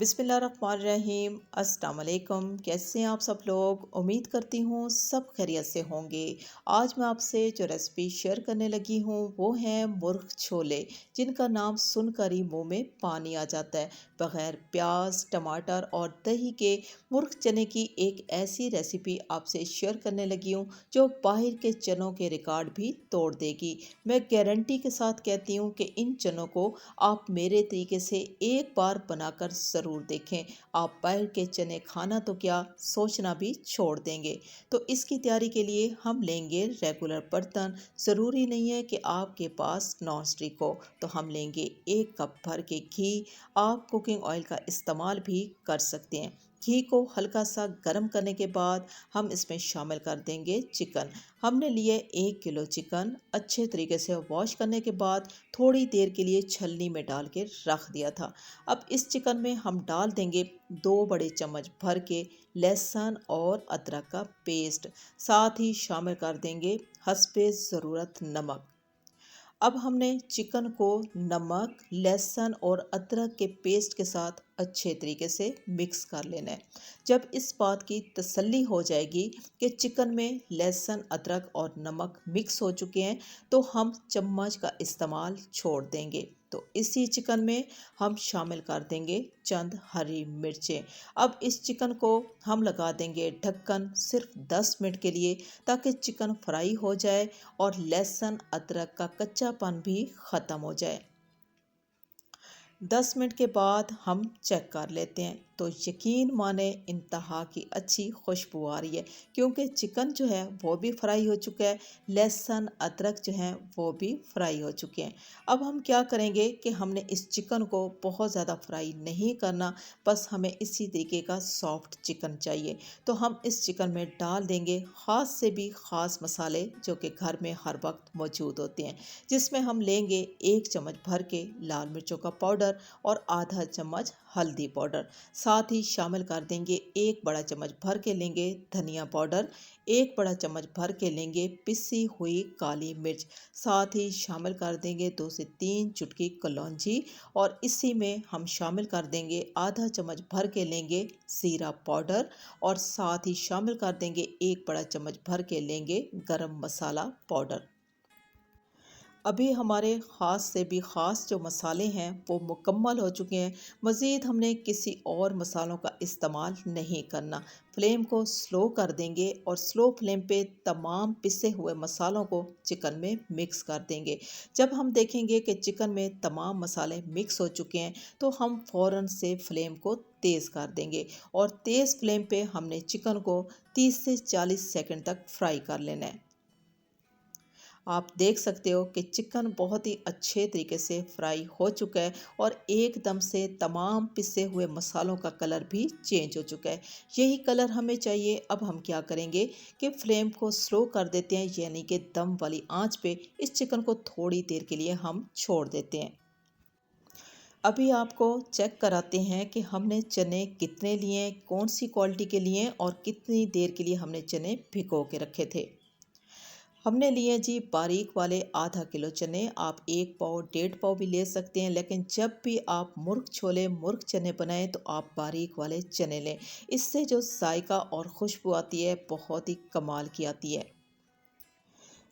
बिस्मिल्लाहिर्रहमानिर्रहीम। अस्सलाम वालेकुम। कैसे हैं आप सब लोग? उम्मीद करती हूँ सब खैरियत से होंगे। आज मैं आपसे जो रेसिपी शेयर करने लगी हूँ वो है मुर्ग छोले, जिनका नाम सुनकर ही मुंह में पानी आ जाता है। बग़ैर प्याज टमाटर और दही के मुर्ग चने की एक ऐसी रेसिपी आपसे शेयर करने लगी हूँ जो बाहर के चनों के रिकॉर्ड भी तोड़ देगी। मैं गारंटी के साथ कहती हूँ कि इन चनों को आप मेरे तरीके से एक बार बनाकर ज़रूर देखें। आप बाहर के चने खाना तो क्या, सोचना भी छोड़ देंगे। तो इसकी तैयारी के लिए हम लेंगे रेगुलर बर्तन। ज़रूरी नहीं है कि आपके पास नॉन स्टिक हो। तो हम लेंगे 1 कप भर के घी। आप कुकिंग ऑयल का इस्तेमाल भी कर सकते हैं। घी को हल्का सा गर्म करने के बाद हम इसमें शामिल कर देंगे चिकन। हमने लिए 1 किलो चिकन। अच्छे तरीके से वॉश करने के बाद थोड़ी देर के लिए छलनी में डाल के रख दिया था। अब इस चिकन में हम डाल देंगे 2 बड़े चम्मच भर के लहसुन और अदरक का पेस्ट। साथ ही शामिल कर देंगे हस्बे ज़रूरत नमक। अब हमने चिकन को नमक लहसुन और अदरक के पेस्ट के साथ अच्छे तरीके से मिक्स कर लेना है। जब इस बात की तसल्ली हो जाएगी कि चिकन में लहसुन अदरक और नमक मिक्स हो चुके हैं तो हम चम्मच का इस्तेमाल छोड़ देंगे। तो इसी चिकन में हम शामिल कर देंगे चंद हरी मिर्चें। अब इस चिकन को हम लगा देंगे ढक्कन सिर्फ 10 मिनट के लिए, ताकि चिकन फ्राई हो जाए और लहसुन अदरक का कच्चापन भी ख़त्म हो जाए। 10 मिनट के बाद हम चेक कर लेते हैं तो यकीन माने इंतहा की अच्छी खुशबू आ रही है, क्योंकि चिकन जो है वो भी फ्राई हो चुका है, लहसुन अदरक जो है वो भी फ्राई हो चुके हैं। अब हम क्या करेंगे कि हमने इस चिकन को बहुत ज़्यादा फ्राई नहीं करना, बस हमें इसी तरीके का सॉफ्ट चिकन चाहिए। तो हम इस चिकन में डाल देंगे ख़ास से भी ख़ास मसाले जो कि घर में हर वक्त मौजूद होते हैं, जिसमें हम लेंगे 1 चम्मच भर के लाल मिर्चों का पाउडर और आधा चम्मच हल्दी पाउडर। साथ ही शामिल कर देंगे 1 बड़ा चम्मच भर के लेंगे धनिया पाउडर। 1 बड़ा चम्मच भर के लेंगे पिसी हुई काली मिर्च। साथ ही शामिल कर देंगे 2 से 3 चुटकी कलौंजी और इसी में हम शामिल कर देंगे आधा चम्मच भर के लेंगे जीरा पाउडर और साथ ही शामिल कर देंगे 1 बड़ा चम्मच भर के लेंगे गरम मसाला पाउडर। अभी हमारे ख़ास से भी ख़ास जो मसाले हैं वो मुकम्मल हो चुके हैं। मज़ीद हमने किसी और मसालों का इस्तेमाल नहीं करना। फ्लेम को स्लो कर देंगे और स्लो फ्लेम पे तमाम पिसे हुए मसालों को चिकन में मिक्स कर देंगे। जब हम देखेंगे कि चिकन में तमाम मसाले मिक्स हो चुके हैं तो हम फ़ौरन से फ्लेम को तेज़ कर देंगे और तेज़ फ्लेम पे हमने चिकन को 30 से 40 सेकंड तक फ्राई कर लेना है। आप देख सकते हो कि चिकन बहुत ही अच्छे तरीके से फ्राई हो चुका है और एकदम से तमाम पिसे हुए मसालों का कलर भी चेंज हो चुका है। यही कलर हमें चाहिए। अब हम क्या करेंगे कि फ्लेम को स्लो कर देते हैं, यानी कि दम वाली आंच पे इस चिकन को थोड़ी देर के लिए हम छोड़ देते हैं। अभी आपको चेक कराते हैं कि हमने चने कितने लिए, कौन सी क्वालिटी के लिए और कितनी देर के लिए हमने चने भिगो के रखे थे। हमने लिए जी बारीक वाले आधा किलो चने। आप 1 पाव 1.5 पाव भी ले सकते हैं, लेकिन जब भी आप मुर्ग छोले मुर्ग चने बनाएं तो आप बारीक वाले चने लें। इससे जो जायका और खुशबू आती है बहुत ही कमाल की आती है।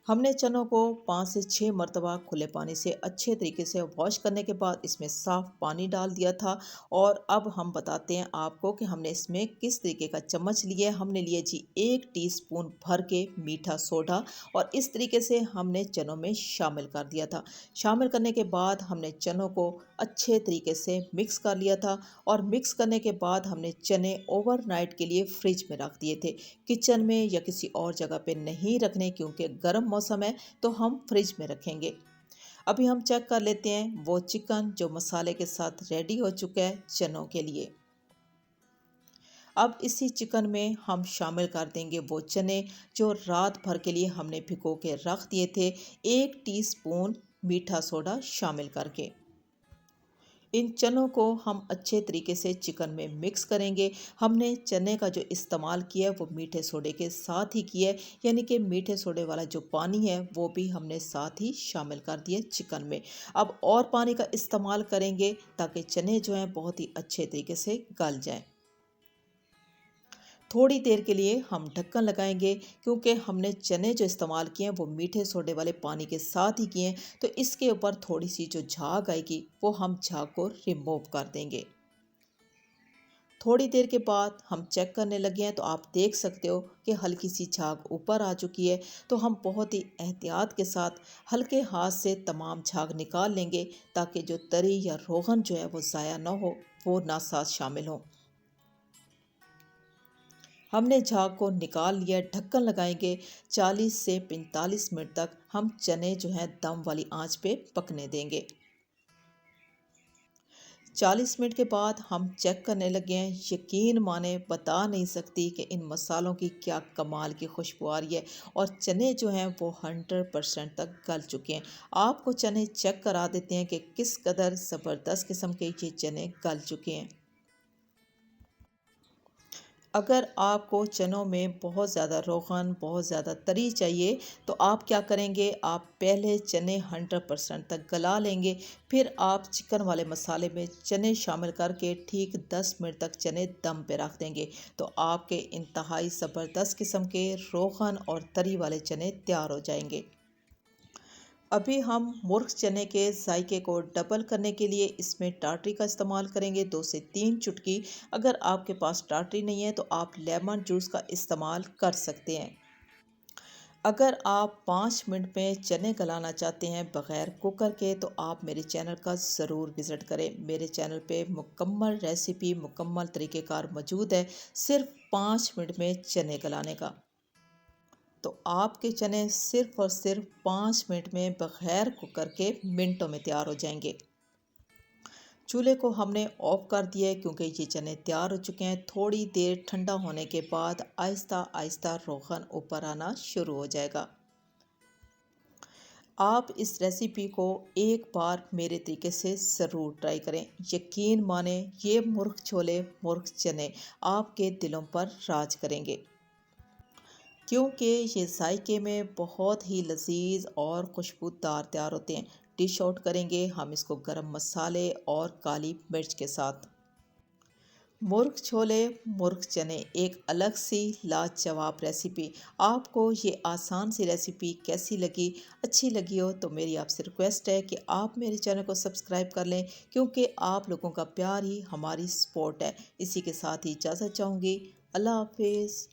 हमने चनों को 5 से 6 मरतबा खुले पानी से अच्छे तरीके से वॉश करने के बाद इसमें साफ़ पानी डाल दिया था। और अब हम बताते हैं आपको कि हमने इसमें किस तरीके का चम्मच लिया है। हमने लिए जी 1 टीस्पून भर के मीठा सोडा और इस तरीके से हमने चनों में शामिल कर दिया था। शामिल करने के बाद हमने चनों को अच्छे तरीके से मिक्स कर लिया था और मिक्स करने के बाद हमने चने ओवरनाइट के लिए फ्रिज में रख दिए थे। किचन में या किसी और जगह पे नहीं रखने, क्योंकि गर्म मौसम है तो हम फ्रिज में रखेंगे। अभी हम चेक कर लेते हैं वो चिकन जो मसाले के साथ रेडी हो चुका है चनों के लिए। अब इसी चिकन में हम शामिल कर देंगे वो चने जो रात भर के लिए हमने भिगो के रख दिए थे, 1 टीस्पून मीठा सोडा शामिल करके। इन चनों को हम अच्छे तरीके से चिकन में मिक्स करेंगे। हमने चने का जो इस्तेमाल किया है वो मीठे सोडे के साथ ही किया है, यानी कि मीठे सोडे वाला जो पानी है वो भी हमने साथ ही शामिल कर दिया चिकन में। अब और पानी का इस्तेमाल करेंगे ताकि चने जो हैं बहुत ही अच्छे तरीके से गल जाएं। थोड़ी देर के लिए हम ढक्कन लगाएंगे, क्योंकि हमने चने जो इस्तेमाल किए हैं वो मीठे सोडे वाले पानी के साथ ही किए हैं, तो इसके ऊपर थोड़ी सी जो झाग आएगी वो हम झाग को रिमूव कर देंगे। थोड़ी देर के बाद हम चेक करने लगे हैं तो आप देख सकते हो कि हल्की सी झाग ऊपर आ चुकी है। तो हम बहुत ही एहतियात के साथ हल्के हाथ से तमाम झाग निकाल लेंगे, ताकि जो तरी या रोगन जो है वो ज़ाया ना हो, वो ना साथ शामिल हो। हमने झाग को निकाल लिया। ढक्कन लगाएंगे। 40 से 45 मिनट तक हम चने जो हैं दम वाली आंच पे पकने देंगे। 40 मिनट के बाद हम चेक करने लगे हैं। यकीन माने बता नहीं सकती कि इन मसालों की क्या कमाल की खुशबू आ रही है, और चने जो हैं वो 100% तक गल चुके हैं। आपको चने चेक करा देते हैं कि किस कदर ज़बरदस्त किस्म के ये चने गल चुके हैं। अगर आपको चनों में बहुत ज़्यादा रोगन, बहुत ज़्यादा तरी चाहिए, तो आप क्या करेंगे, आप पहले चने 100% तक गला लेंगे। फिर आप चिकन वाले मसाले में चने शामिल करके ठीक 10 मिनट तक चने दम पे रख देंगे। तो आपके इंतहाई ज़बरदस्त किस्म के रोगन और तरी वाले चने तैयार हो जाएंगे। अभी हम मुर्ग चने के जायके को डबल करने के लिए इसमें टाटरी का इस्तेमाल करेंगे, 2 से 3 चुटकी। अगर आपके पास टाटरी नहीं है तो आप लेमन जूस का इस्तेमाल कर सकते हैं। अगर आप 5 मिनट में चने गलाना चाहते हैं बग़ैर कुकर के, तो आप मेरे चैनल का ज़रूर विज़िट करें। मेरे चैनल पे मुकम्मल रेसिपी, मुकम्मल तरीक़ेकार मौजूद है, सिर्फ 5 मिनट में चने गलाने का। तो आपके चने सिर्फ और सिर्फ 5 मिनट में बग़ैर कुकर के मिनटों में तैयार हो जाएंगे। चूल्हे को हमने ऑफ कर दिया है, क्योंकि ये चने तैयार हो चुके हैं। थोड़ी देर ठंडा होने के बाद आहिस्ता आहिस्ता रोगन ऊपर आना शुरू हो जाएगा। आप इस रेसिपी को एक बार मेरे तरीके से ज़रूर ट्राई करें। यकीन माने ये मुर्ग छोले, मुर्ग चने आपके दिलों पर राज करेंगे, क्योंकि ये जायके में बहुत ही लजीज और खुशबूदार तैयार होते हैं। डिश आउट करेंगे हम इसको गरम मसाले और काली मिर्च के साथ। मुर्ग छोले, मुर्ग चने एक अलग सी लाजवाब रेसिपी। आपको ये आसान सी रेसिपी कैसी लगी? अच्छी लगी हो तो मेरी आपसे रिक्वेस्ट है कि आप मेरे चैनल को सब्सक्राइब कर लें, क्योंकि आप लोगों का प्यार ही हमारी सपोर्ट है। इसी के साथ ही इजाज़त चाहूँगी। अल्लाह हाफिज़।